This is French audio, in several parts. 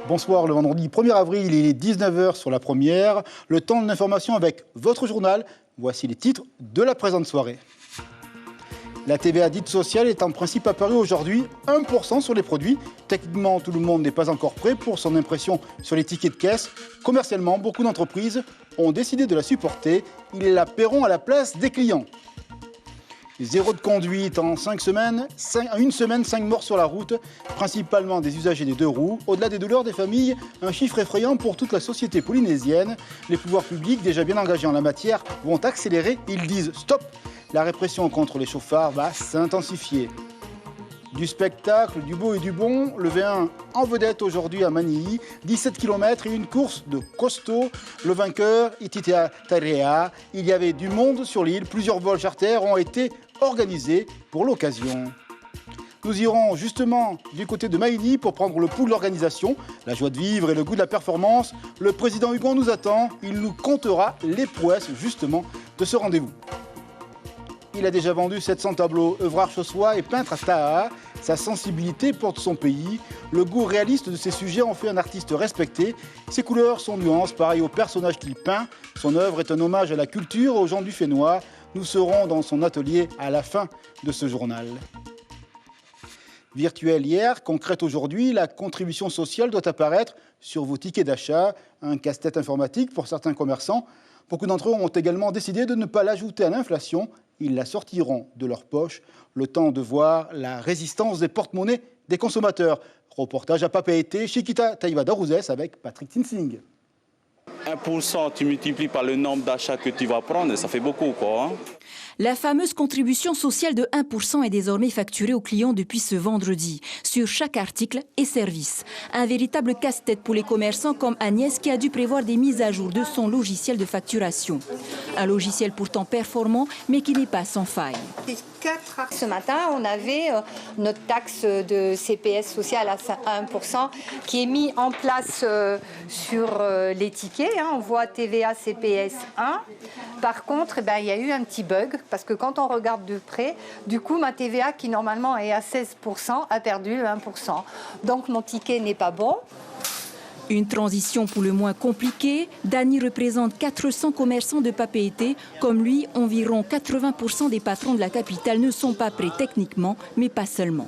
Bonsoir, le vendredi 1er avril, il est 19h sur la première. Le temps de l'information avec votre journal. Voici les titres de la présente soirée. La TVA dite sociale est en principe apparue aujourd'hui 1% sur les produits. Techniquement, tout le monde n'est pas encore prêt pour son impression sur les tickets de caisse. Commercialement, beaucoup d'entreprises ont décidé de la supporter. Ils la paieront à la place des clients. Zéro de conduite en 5 semaines, 5 morts sur la route, principalement des usagers des deux roues. Au-delà des douleurs des familles, un chiffre effrayant pour toute la société polynésienne. Les pouvoirs publics, déjà bien engagés en la matière, vont accélérer. Ils disent stop. La répression contre les chauffards va s'intensifier. Du spectacle, du beau et du bon, le V1 en vedette aujourd'hui à Manille, 17 km et une course de costaud. Le vainqueur, Ititea Tarea. Il y avait du monde sur l'île, plusieurs vols charters ont été organisés pour l'occasion. Nous irons justement du côté de Maïni pour prendre le pouls de l'organisation, la joie de vivre et le goût de la performance. Le président Hugon nous attend, il nous contera les prouesses justement de ce rendez-vous. Il a déjà vendu 700 tableaux, œuvrard chossois et peintre à Taha. Sa sensibilité porte son pays. Le goût réaliste de ses sujets en fait un artiste respecté. Ses couleurs sont nuances, pareil au personnage qu'il peint. Son œuvre est un hommage à la culture et aux gens du Fénois. Nous serons dans son atelier à la fin de ce journal. Virtuelle hier, concrète aujourd'hui, la contribution sociale doit apparaître sur vos tickets d'achat. Un casse-tête informatique pour certains commerçants. Beaucoup d'entre eux ont également décidé de ne pas l'ajouter à l'inflation. Ils la sortiront de leur poche. Le temps de voir la résistance des porte-monnaies des consommateurs. Reportage à Papeete, Chiquita Taïva-Darouzès avec Patrick Tinsing. 1%, tu multiplies par le nombre d'achats que tu vas prendre, ça fait beaucoup, quoi. Hein. La fameuse contribution sociale de 1% est désormais facturée aux clients depuis ce vendredi, sur chaque article et service. Un véritable casse-tête pour les commerçants comme Agnès qui a dû prévoir des mises à jour de son logiciel de facturation. Un logiciel pourtant performant, mais qui n'est pas sans faille. Ce matin, on avait notre taxe de CPS sociale à 1% qui est mise en place sur les tickets. On voit TVA CPS 1. Par contre, il y a eu un petit bug parce que quand on regarde de près, du coup, ma TVA qui normalement est à 16% a perdu 1%. Donc mon ticket n'est pas bon. Une transition pour le moins compliquée. Dany représente 400 commerçants de Papeete. Comme lui, environ 80% des patrons de la capitale ne sont pas prêts techniquement, mais pas seulement.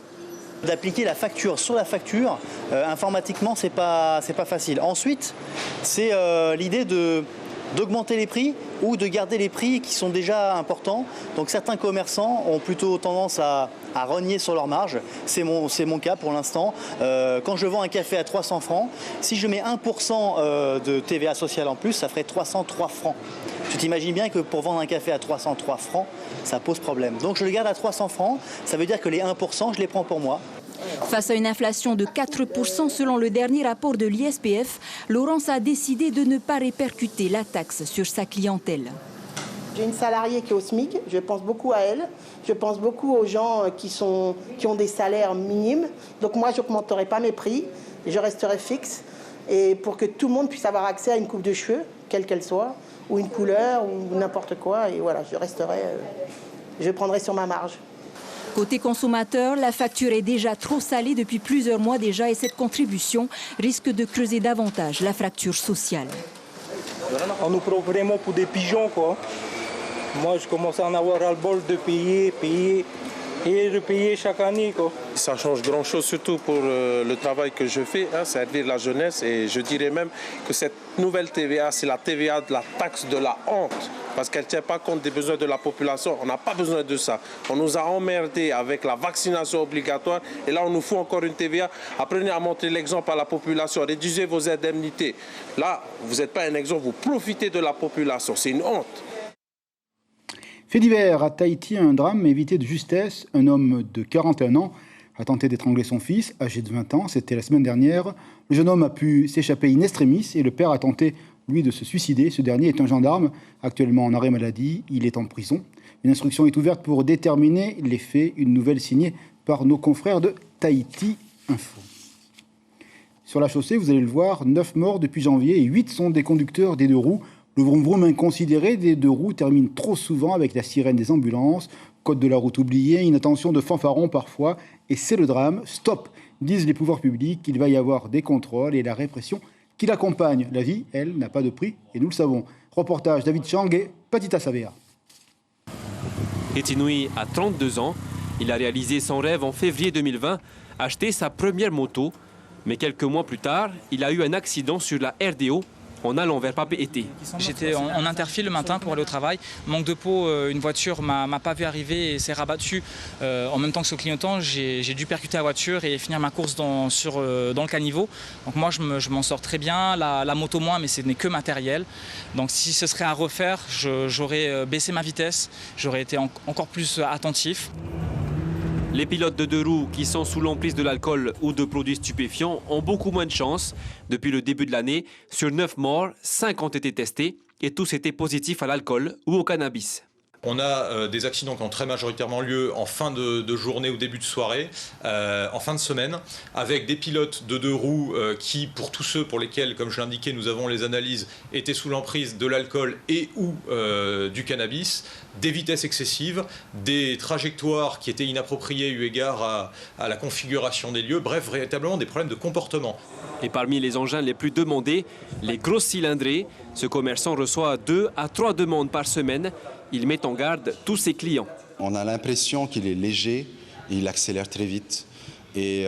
D'appliquer la facture sur la facture, informatiquement, c'est pas facile. Ensuite, c'est l'idée d'augmenter les prix ou de garder les prix qui sont déjà importants. Donc certains commerçants ont plutôt tendance à rogner sur leur marge. C'est mon cas pour l'instant. Quand je vends un café à 300 francs, si je mets 1% de TVA sociale en plus, ça ferait 303 francs. Tu t'imagines bien que pour vendre un café à 303 francs, ça pose problème. Donc je le garde à 300 francs, ça veut dire que les 1%, je les prends pour moi. Face à une inflation de 4% selon le dernier rapport de l'ISPF, Laurence a décidé de ne pas répercuter la taxe sur sa clientèle. J'ai une salariée qui est au SMIC, je pense beaucoup à elle. Je pense beaucoup aux gens qui ont des salaires minimes. Donc moi, je n'augmenterai pas mes prix, je resterai fixe. Et pour que tout le monde puisse avoir accès à une coupe de cheveux, quelle qu'elle soit, ou une couleur, ou n'importe quoi. Et voilà, je prendrai sur ma marge. Côté consommateur, la facture est déjà trop salée depuis plusieurs mois déjà et cette contribution risque de creuser davantage la fracture sociale. On nous prend vraiment pour des pigeons, quoi. Moi, je commence à en avoir ras-le-bol de payer et repayer chaque année, quoi. Ça change grand-chose, surtout pour le travail que je fais, servir la jeunesse. Et je dirais même que cette nouvelle TVA, c'est la TVA de la taxe de la honte. Parce qu'elle ne tient pas compte des besoins de la population. On n'a pas besoin de ça. On nous a emmerdés avec la vaccination obligatoire. Et là, on nous fout encore une TVA. Apprenez à montrer l'exemple à la population. Réduisez vos indemnités. Là, vous n'êtes pas un exemple. Vous profitez de la population. C'est une honte. Fait divers, à Tahiti, un drame évité de justesse. Un homme de 41 ans a tenté d'étrangler son fils, âgé de 20 ans. C'était la semaine dernière. Le jeune homme a pu s'échapper in extremis et le père a tenté, lui, de se suicider. Ce dernier est un gendarme, actuellement en arrêt maladie. Il est en prison. Une instruction est ouverte pour déterminer les faits. Une nouvelle signée par nos confrères de Tahiti Info. Sur la chaussée, vous allez le voir, 9 morts depuis janvier et 8 sont des conducteurs des deux roues. Le vroom-vroom inconsidéré des deux roues termine trop souvent avec la sirène des ambulances. Code de la route oublié, inattention de fanfaron parfois. Et c'est le drame. Stop! disent les pouvoirs publics qu'il va y avoir des contrôles et la répression qui l'accompagne. La vie, elle, n'a pas de prix et nous le savons. Reportage David Chang et Patita Savea. Etinui a 32 ans. Il a réalisé son rêve en février 2020, acheter sa première moto. Mais quelques mois plus tard, il a eu un accident sur la RDO en allant vers Papeete. J'étais en interfile le matin pour aller au travail. Manque de peau, une voiture m'a pas vu arriver et s'est rabattue en même temps que ce clignotant. J'ai dû percuter la voiture et finir ma course dans le caniveau. Donc moi, je m'en sors très bien. La moto moins, mais ce n'est que matériel. Donc si ce serait à refaire, j'aurais baissé ma vitesse. J'aurais été encore plus attentif. Les pilotes de 2 roues qui sont sous l'emprise de l'alcool ou de produits stupéfiants ont beaucoup moins de chance. Depuis le début de l'année, sur 9 morts, 5 ont été testés et tous étaient positifs à l'alcool ou au cannabis. On a des accidents qui ont très majoritairement lieu en fin de journée ou début de soirée, en fin de semaine, avec des pilotes de 2 roues qui, pour tous ceux pour lesquels, comme je l'indiquais, nous avons les analyses, étaient sous l'emprise de l'alcool et ou du cannabis, des vitesses excessives, des trajectoires qui étaient inappropriées eu égard à la configuration des lieux, bref, véritablement des problèmes de comportement. Et parmi les engins les plus demandés, les grosses cylindrées. Ce commerçant reçoit 2 à 3 demandes par semaine. Il met en garde tous ses clients. On a l'impression qu'il est léger, il accélère très vite. Et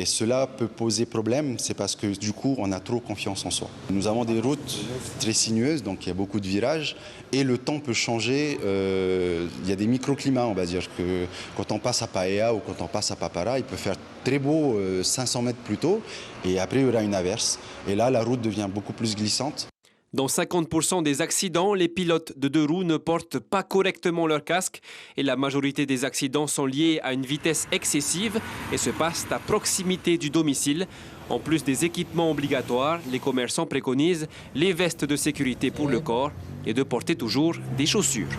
cela peut poser problème, c'est parce que du coup, on a trop confiance en soi. Nous avons des routes très sinueuses, donc il y a beaucoup de virages, et le temps peut changer. Il y a des microclimats, on va dire, que quand on passe à Paea ou quand on passe à Papara, il peut faire très beau 500 mètres plus tôt, et après il y aura une averse. Et là, la route devient beaucoup plus glissante. Dans 50% des accidents, les pilotes de 2 roues ne portent pas correctement leur casque et la majorité des accidents sont liés à une vitesse excessive et se passent à proximité du domicile. En plus des équipements obligatoires, les commerçants préconisent les vestes de sécurité pour le corps et de porter toujours des chaussures.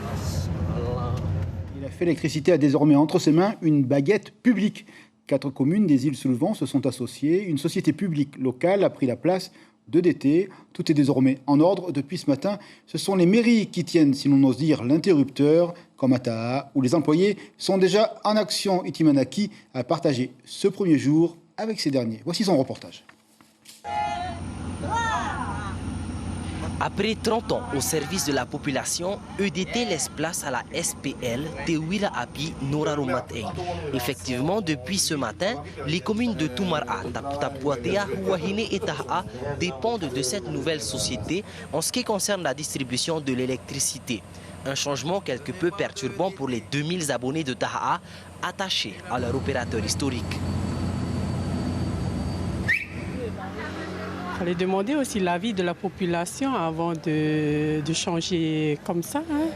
La Fée Électricité a désormais entre ses mains une baguette publique. 4 communes des îles sous le vent se sont associées. Une société publique locale a pris la place d'EDT. Tout est désormais en ordre depuis ce matin. Ce sont les mairies qui tiennent, si l'on ose dire, l'interrupteur, comme à Taha, où les employés sont déjà en action. Itimanaki a partagé ce premier jour avec ces derniers. Voici son reportage. Après 30 ans au service de la population, EDT laisse place à la SPL Tewira Api Norarumateng. Effectivement, depuis ce matin, les communes de Tumara, Taputapuatea, Huahine et Taha dépendent de cette nouvelle société en ce qui concerne la distribution de l'électricité. Un changement quelque peu perturbant pour les 2000 abonnés de Taha attachés à leur opérateur historique. Il fallait demander aussi l'avis de la population avant de changer comme ça. Hein.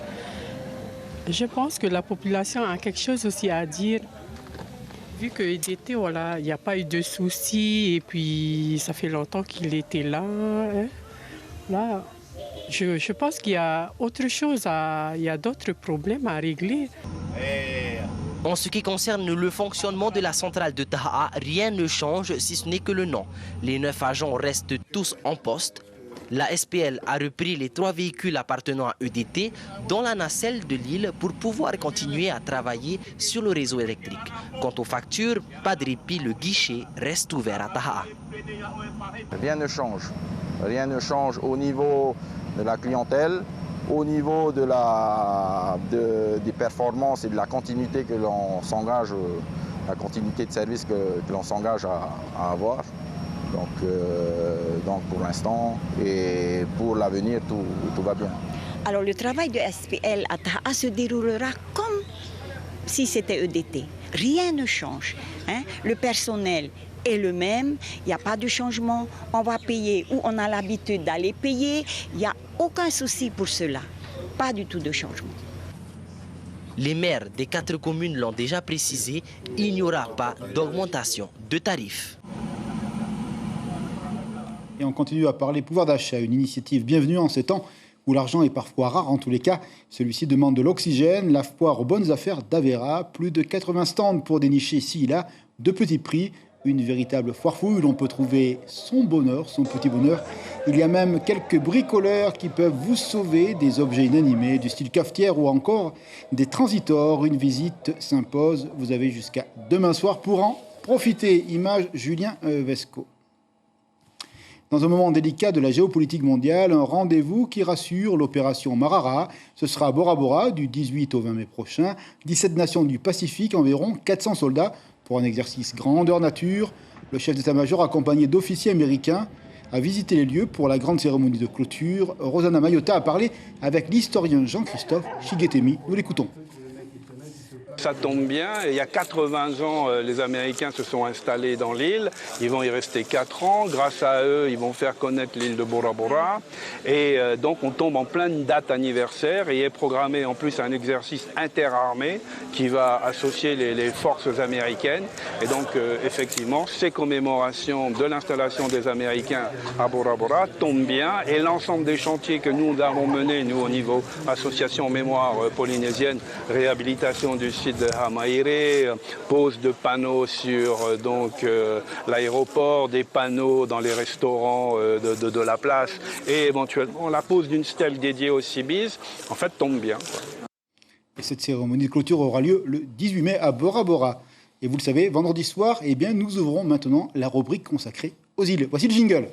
Je pense que la population a quelque chose aussi à dire. Vu que EDT, voilà, il n'y a pas eu de soucis et puis ça fait longtemps qu'il était là. Hein. Là, je pense qu'il y a autre chose, il y a d'autres problèmes à régler. En ce qui concerne le fonctionnement de la centrale de Taha, rien ne change si ce n'est que le nom. Les 9 agents restent tous en poste. La SPL a repris les 3 véhicules appartenant à EDT dans la nacelle de l'île pour pouvoir continuer à travailler sur le réseau électrique. Quant aux factures, pas de répit, le guichet reste ouvert à Taha. Rien ne change. Rien ne change au niveau de la clientèle. Au niveau de des performances et de la continuité que l'on s'engage, la continuité de service que l'on s'engage à avoir. Donc pour l'instant et pour l'avenir, tout va bien. Alors le travail de SPL à Taha se déroulera comme si c'était EDT. Rien ne change. Hein? Le personnel est le même, il n'y a pas de changement. On va payer où on a l'habitude d'aller payer. Il n'y a aucun souci pour cela. Pas du tout de changement. Les maires des 4 communes l'ont déjà précisé, il n'y aura pas d'augmentation de tarifs. Et on continue à parler pouvoir d'achat, une initiative bienvenue en ces temps où l'argent est parfois rare. En tous les cas, celui-ci demande de l'oxygène. La foire aux bonnes affaires d'Avera, plus de 80 stands pour dénicher ici et là de petits prix. Une véritable foire fouille où l'on peut trouver son bonheur, son petit bonheur. Il y a même quelques bricoleurs qui peuvent vous sauver des objets inanimés du style cafetière ou encore des transitors. Une visite s'impose. Vous avez jusqu'à demain soir pour en profiter. Image Julien Vesco. Dans un moment délicat de la géopolitique mondiale, un rendez-vous qui rassure, l'opération Marara. Ce sera à Bora Bora du 18 au 20 mai prochain. 17 nations du Pacifique, environ 400 soldats pour un exercice grandeur nature. Le chef d'état-major, accompagné d'officiers américains, a visité les lieux pour la grande cérémonie de clôture. Rosanna Mayotta a parlé avec l'historien Jean-Christophe Shigetemi. Nous l'écoutons. Ça tombe bien, il y a 80 ans, les Américains se sont installés dans l'île. Ils vont y rester 4 ans. Grâce à eux, ils vont faire connaître l'île de Bora Bora. Et donc, on tombe en pleine date anniversaire et est programmé en plus un exercice interarmé qui va associer les forces américaines. Et donc, effectivement, ces commémorations de l'installation des Américains à Bora Bora tombent bien. Et l'ensemble des chantiers que nous avons menés, nous, au niveau association mémoire polynésienne, réhabilitation du site de Hamaire, pose de panneaux sur l'aéroport, des panneaux dans les restaurants de la place et éventuellement la pose d'une stèle dédiée aux Cibis, en fait, tombe bien. Et cette cérémonie de clôture aura lieu le 18 mai à Bora Bora. Et vous le savez, vendredi soir, eh bien, nous ouvrons maintenant la rubrique consacrée aux îles. Voici le jingle.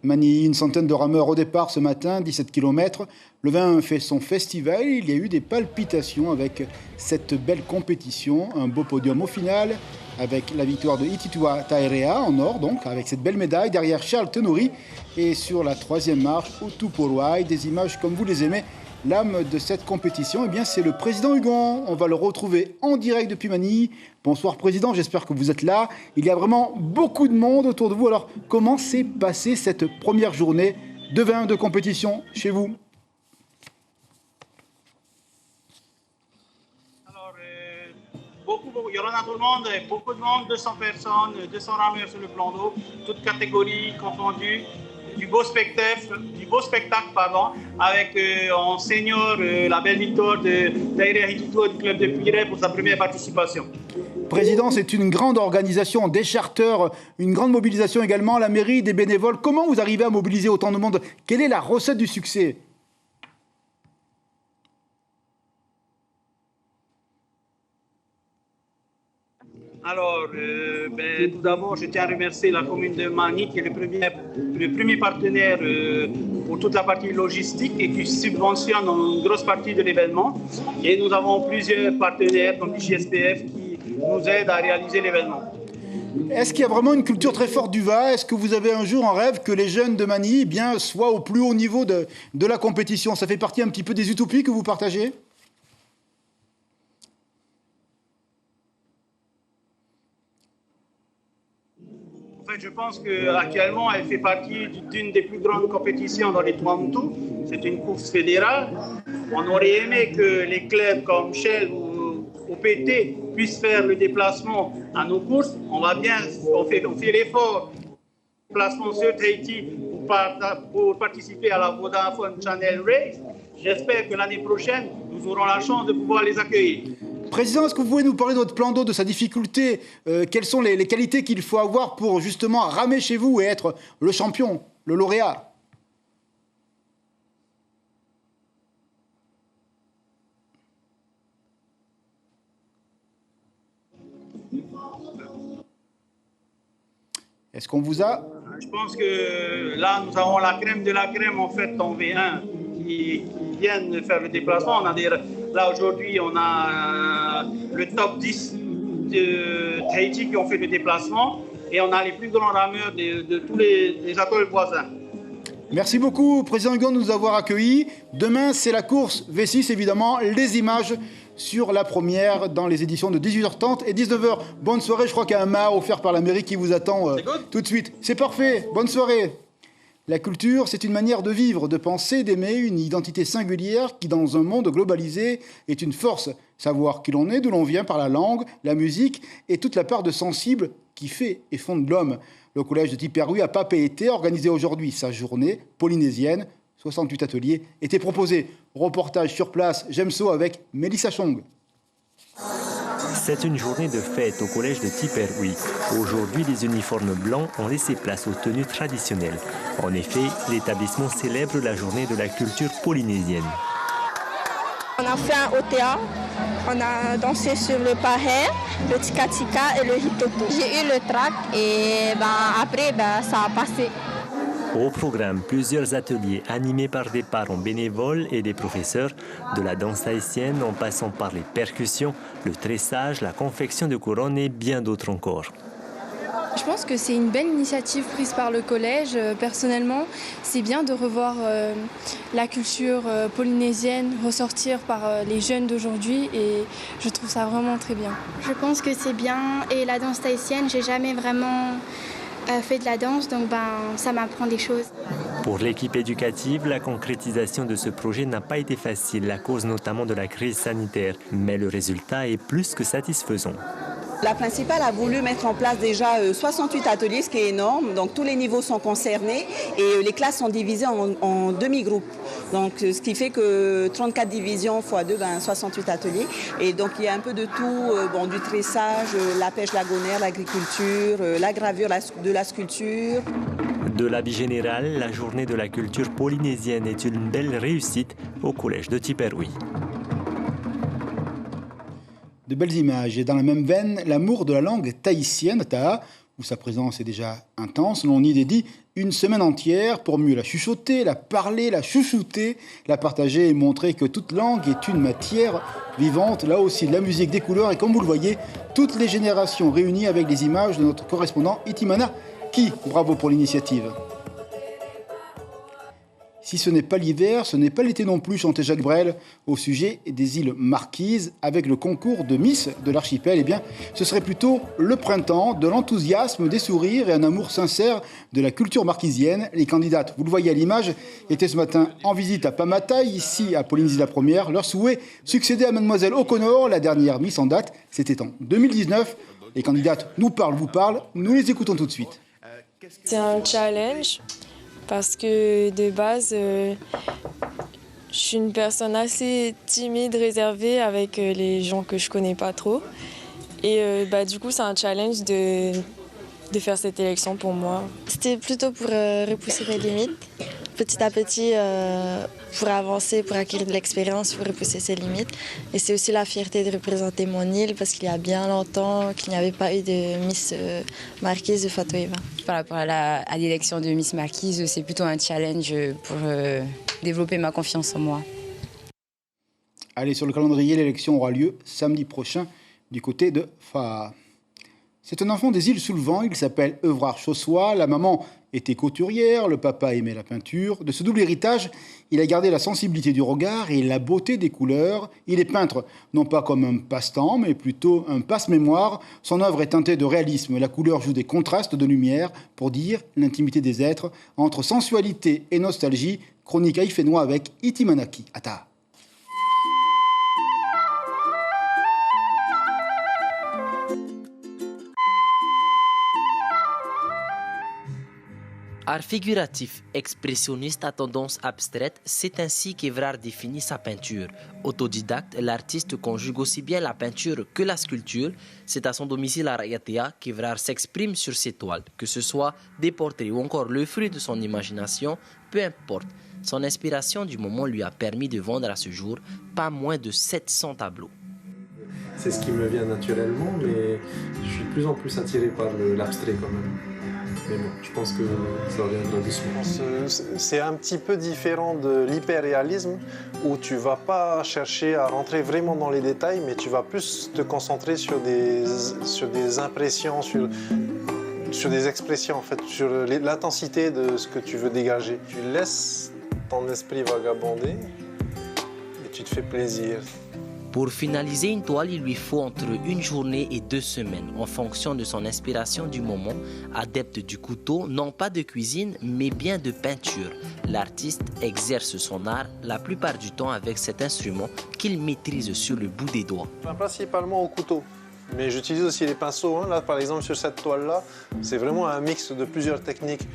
Manille, une centaine de rameurs au départ ce matin, 17 km. Le vin fait son festival. Il y a eu des palpitations avec cette belle compétition. Un beau podium au final, avec la victoire de Ititua Taerea en or, donc, avec cette belle médaille. Derrière Charles Tenouri. Et sur la troisième marche, Utupuruai, des images comme vous les aimez. L'âme de cette compétition, eh bien, c'est le président Hugon. On va le retrouver en direct depuis Manille. Bonsoir président, j'espère que vous êtes là. Il y a vraiment beaucoup de monde autour de vous. Alors, comment s'est passée cette première journée de vin de compétition chez vous? Alors, il y aura tout le monde, beaucoup de monde, 200 personnes, 200 rameurs sur le plan d'eau, toutes catégories confondues. Du beau spectacle, avec en senior la belle victoire de Taerea Ititua du club de Pire pour sa première participation. Président, c'est une grande organisation, des charters, une grande mobilisation également, la mairie, des bénévoles. Comment vous arrivez à mobiliser autant de monde? Quelle est la recette du succès? Alors, tout d'abord, je tiens à remercier la commune de Manille qui est le premier partenaire pour toute la partie logistique et qui subventionne une grosse partie de l'événement. Et nous avons plusieurs partenaires comme l'IGSPF qui nous aident à réaliser l'événement. Est-ce qu'il y a vraiment une culture très forte du vin? Est-ce que vous avez un jour en rêve que les jeunes de Manille soient au plus haut niveau de la compétition? Ça fait partie un petit peu des utopies que vous partagez? En fait, je pense qu'actuellement, elle fait partie d'une des plus grandes compétitions dans les Tuamotu. C'est une course fédérale. On aurait aimé que les clubs comme Shell ou OPT puissent faire le déplacement à nos courses. On fait l'effort de déplacement sur Tahiti pour participer à la Vodafone Channel Race. J'espère que l'année prochaine, nous aurons la chance de pouvoir les accueillir. Président, est-ce que vous pouvez nous parler de votre plan d'eau, de sa difficulté? Quelles sont les qualités qu'il faut avoir pour justement ramer chez vous et être le champion, le lauréat? Est-ce qu'on vous a... Je pense que là, nous avons la crème de la crème en fait en V1 qui viennent faire le déplacement. Là, aujourd'hui, on a le top 10 de Tahiti qui ont fait le déplacement et on a les plus grands rameurs de tous les atolls voisins. Merci beaucoup, Président Hugon, de nous avoir accueillis. Demain, c'est la course V6, évidemment. Les images sur la première dans les éditions de 18h30 et 19h. Bonne soirée, je crois qu'il y a un mât offert par la mairie qui vous attend tout de suite. C'est parfait, bonne soirée. La culture, c'est une manière de vivre, de penser, d'aimer, une identité singulière qui, dans un monde globalisé, est une force. Savoir qui l'on est, d'où l'on vient par la langue, la musique et toute la part de sensible qui fait et fonde l'homme. Le collège de Tiperui à Papeete organisé aujourd'hui sa journée polynésienne. 68 ateliers étaient proposés. Reportage sur place, Jemso avec Mélissa Chong. C'est une journée de fête au collège de Tiperoui. Aujourd'hui, les uniformes blancs ont laissé place aux tenues traditionnelles. En effet, l'établissement célèbre la journée de la culture polynésienne. On a fait un OTA, on a dansé sur le paher, le tika-tika et le hitoto. J'ai eu le trac et après ça a passé. Au programme, plusieurs ateliers animés par des parents bénévoles et des professeurs, de la danse haïtienne en passant par les percussions, le tressage, la confection de couronnes et bien d'autres encore. Je pense que c'est une belle initiative prise par le collège. Personnellement, c'est bien de revoir la culture polynésienne ressortir par les jeunes d'aujourd'hui et je trouve ça vraiment très bien. Je pense que c'est bien et la danse tahitienne, j'ai jamais vraiment fait de la danse, donc ça m'apprend des choses. Pour l'équipe éducative, la concrétisation de ce projet n'a pas été facile à cause notamment de la crise sanitaire, mais le résultat est plus que satisfaisant. La principale a voulu mettre en place déjà 68 ateliers, ce qui est énorme. Donc tous les niveaux sont concernés et les classes sont divisées en demi-groupes. Donc ce qui fait que 34 divisions x 2, 68 ateliers. Et donc il y a un peu de tout, du tressage, la pêche lagonaire, l'agriculture, la gravure de la sculpture. De l'avis général, la journée de la culture polynésienne est une belle réussite au collège de Tiperoui. De belles images. Et dans la même veine, l'amour de la langue tahitienne, taha, où sa présence est déjà intense, l'on y dédie une semaine entière pour mieux la chuchoter, la parler, la chouchouter, la partager et montrer que toute langue est une matière vivante. Là aussi, de la musique, des couleurs et comme vous le voyez, toutes les générations réunies avec les images de notre correspondant Itimana Ki. Bravo pour l'initiative. Si ce n'est pas l'hiver, ce n'est pas l'été non plus, chantait Jacques Brel au sujet des îles Marquises avec le concours de Miss de l'archipel. Eh bien, ce serait plutôt le printemps, de l'enthousiasme, des sourires et un amour sincère de la culture marquisienne. Les candidates, vous le voyez à l'image, étaient ce matin en visite à Pamataï, ici à Polynésie la Première. Leur souhait, succéder à Mademoiselle O'Connor, la dernière Miss en date. C'était en 2019. Les candidates nous parlent, vous parlent. Nous les écoutons tout de suite. C'est un challenge. Parce que de base, je suis une personne assez timide, réservée avec les gens que je connais pas trop. Et du coup, c'est un challenge de faire cette élection pour moi. C'était plutôt pour repousser mes limites, petit à petit, pour avancer, pour acquérir de l'expérience, pour repousser ses limites. Et c'est aussi la fierté de représenter mon île parce qu'il y a bien longtemps qu'il n'y avait pas eu de Miss Marquise de Fatoïva. Par rapport à l'élection de Miss Marquise, c'est plutôt un challenge pour développer ma confiance en moi. Allez, sur le calendrier, l'élection aura lieu samedi prochain du côté de Faa. C'est un enfant des îles sous le vent, il s'appelle Evrard Chossois. La maman était couturière, le papa aimait la peinture. De ce double héritage, il a gardé la sensibilité du regard et la beauté des couleurs. Il est peintre, non pas comme un passe-temps, mais plutôt un passe-mémoire. Son œuvre est teintée de réalisme. La couleur joue des contrastes de lumière pour dire l'intimité des êtres entre sensualité et nostalgie. Chronique haïfénois avec Itimana Ki. Ata. Art figuratif, expressionniste à tendance abstraite, c'est ainsi qu'Evrard définit sa peinture. Autodidacte, l'artiste conjugue aussi bien la peinture que la sculpture. C'est à son domicile à Rayatea qu'Evrard s'exprime sur ses toiles, que ce soit des portraits ou encore le fruit de son imagination, peu importe. Son inspiration du moment lui a permis de vendre à ce jour pas moins de 700 tableaux. C'est ce qui me vient naturellement, mais je suis de plus en plus attiré par l'abstrait quand même. Mais bon, je pense que ça reviendra doucement. C'est un petit peu différent de l'hyperréalisme où tu vas pas chercher à rentrer vraiment dans les détails, mais tu vas plus te concentrer sur des impressions, sur des expressions en fait, sur l'intensité de ce que tu veux dégager. Tu laisses ton esprit vagabonder et tu te fais plaisir. Pour finaliser une toile, il lui faut entre une journée et 2 semaines, en fonction de son inspiration du moment. Adepte du couteau, non pas de cuisine, mais bien de peinture. L'artiste exerce son art la plupart du temps avec cet instrument qu'il maîtrise sur le bout des doigts. Principalement au couteau, mais j'utilise aussi les pinceaux. Là, par exemple, sur cette toile-là, c'est vraiment un mix de plusieurs techniques.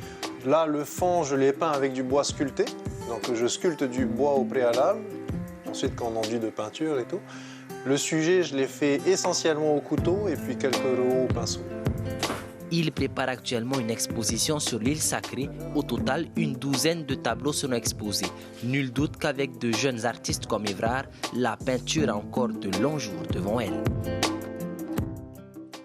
Là, le fond, je l'ai peint avec du bois sculpté, donc je sculpte du bois au préalable. Ensuite, quand on enduit de peinture et tout. Le sujet, je l'ai fait essentiellement au couteau et puis quelques euros au pinceau. Il prépare actuellement une exposition sur l'île sacrée. Au total, une douzaine de tableaux seront exposés. Nul doute qu'avec de jeunes artistes comme Évrard, la peinture a encore de longs jours devant elle.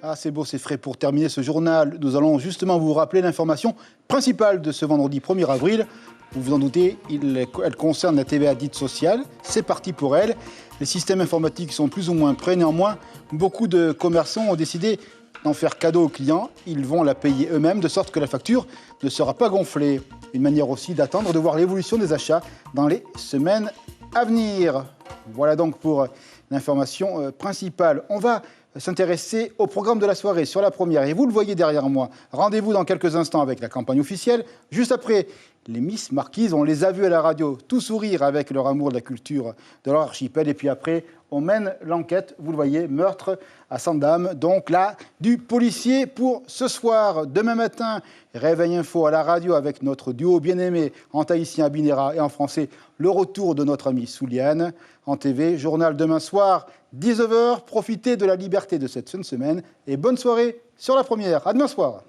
Ah, c'est beau, c'est frais. Pour terminer ce journal, nous allons justement vous rappeler l'information principale de ce vendredi 1er avril. Vous vous en doutez, elle concerne la TVA dite sociale. C'est parti pour elle. Les systèmes informatiques sont plus ou moins prêts. Néanmoins, beaucoup de commerçants ont décidé d'en faire cadeau aux clients. Ils vont la payer eux-mêmes, de sorte que la facture ne sera pas gonflée. Une manière aussi d'attendre de voir l'évolution des achats dans les semaines à venir. Voilà donc pour l'information principale. On va s'intéresser au programme de la soirée sur la première. Et vous le voyez derrière moi. Rendez-vous dans quelques instants avec la campagne officielle. Juste après, les Miss Marquises, on les a vues à la radio, tout sourire avec leur amour de la culture de leur archipel. Et puis après, on mène l'enquête, vous le voyez, meurtre à Sandam. Donc là, du policier pour ce soir. Demain matin, réveil info à la radio avec notre duo bien-aimé en tahitien Binera et en français, le retour de notre amie Souliane. En TV, journal demain soir, 19h. Profitez de la liberté de cette fin de semaine et bonne soirée sur la première. À demain soir.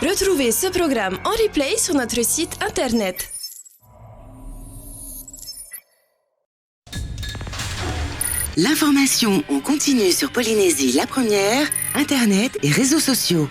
Retrouvez ce programme en replay sur notre site internet. L'information en continu sur Polynésie la première, internet et réseaux sociaux.